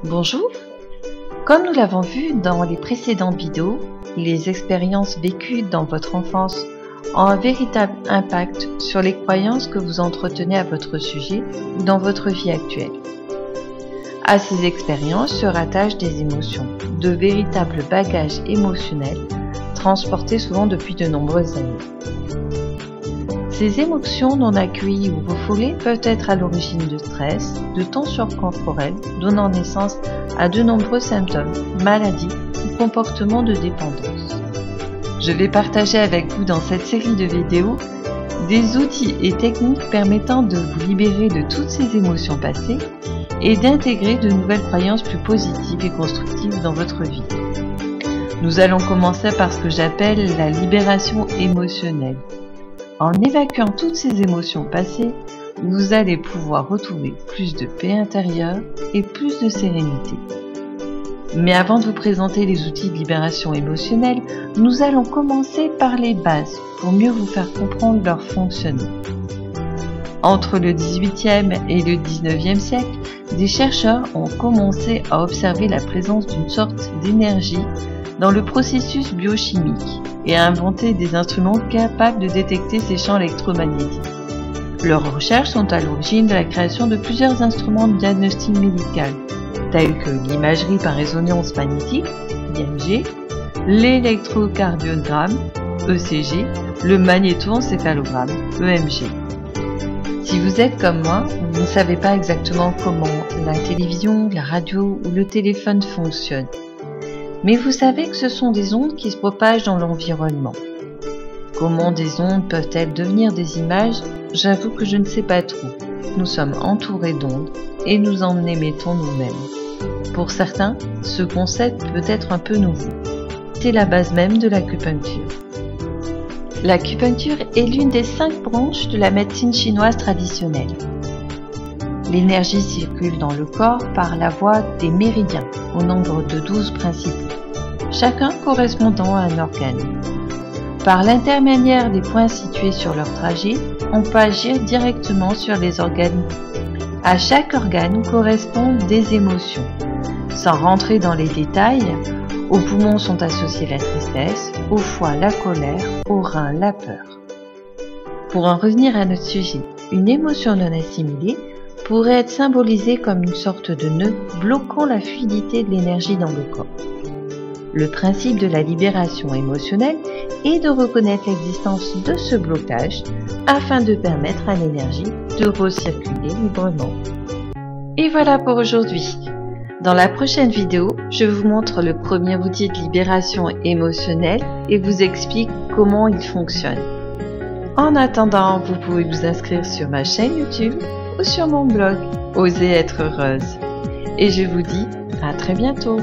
Bonjour. Comme nous l'avons vu dans les précédentes vidéos, les expériences vécues dans votre enfance ont un véritable impact sur les croyances que vous entretenez à votre sujet ou dans votre vie actuelle. À ces expériences se rattachent des émotions, de véritables bagages émotionnels transportés souvent depuis de nombreuses années. Ces émotions non accueillies ou refoulées peuvent être à l'origine de stress, de tensions corporelles, donnant naissance à de nombreux symptômes, maladies ou comportements de dépendance. Je vais partager avec vous dans cette série de vidéos des outils et techniques permettant de vous libérer de toutes ces émotions passées et d'intégrer de nouvelles croyances plus positives et constructives dans votre vie. Nous allons commencer par ce que j'appelle la libération émotionnelle. En évacuant toutes ces émotions passées, vous allez pouvoir retrouver plus de paix intérieure et plus de sérénité. Mais avant de vous présenter les outils de libération émotionnelle, nous allons commencer par les bases pour mieux vous faire comprendre leur fonctionnement. Entre le XVIIIe et le XIXe siècle, des chercheurs ont commencé à observer la présence d'une sorte d'énergie dans le processus biochimique et à inventer des instruments capables de détecter ces champs électromagnétiques. Leurs recherches sont à l'origine de la création de plusieurs instruments de diagnostic médical, tels que l'imagerie par résonance magnétique, IMG, l'électrocardiogramme, ECG, le magnétoencéphalogramme, EMG. Si vous êtes comme moi, vous ne savez pas exactement comment la télévision, la radio ou le téléphone fonctionnent. Mais vous savez que ce sont des ondes qui se propagent dans l'environnement. Comment des ondes peuvent-elles devenir des images? J'avoue que je ne sais pas trop. Nous sommes entourés d'ondes et nous en émettons nous-mêmes. Pour certains, ce concept peut être un peu nouveau. C'est la base même de l'acupuncture. L'acupuncture est l'une des 5 branches de la médecine chinoise traditionnelle. L'énergie circule dans le corps par la voie des méridiens, au nombre de 12 principaux, chacun correspondant à un organe. Par l'intermédiaire des points situés sur leur trajet, on peut agir directement sur les organes. À chaque organe correspondent des émotions. Sans rentrer dans les détails, aux poumons sont associés la tristesse, au foie la colère, aux reins la peur. Pour en revenir à notre sujet, une émotion non assimilée pourrait être symbolisée comme une sorte de nœud bloquant la fluidité de l'énergie dans le corps. Le principe de la libération émotionnelle est de reconnaître l'existence de ce blocage afin de permettre à l'énergie de recirculer librement. Et voilà pour aujourd'hui. Dans la prochaine vidéo, je vous montre le premier outil de libération émotionnelle et vous explique comment il fonctionne. En attendant, vous pouvez vous inscrire sur ma chaîne YouTube ou sur mon blog Osez être heureuse. Et je vous dis à très bientôt.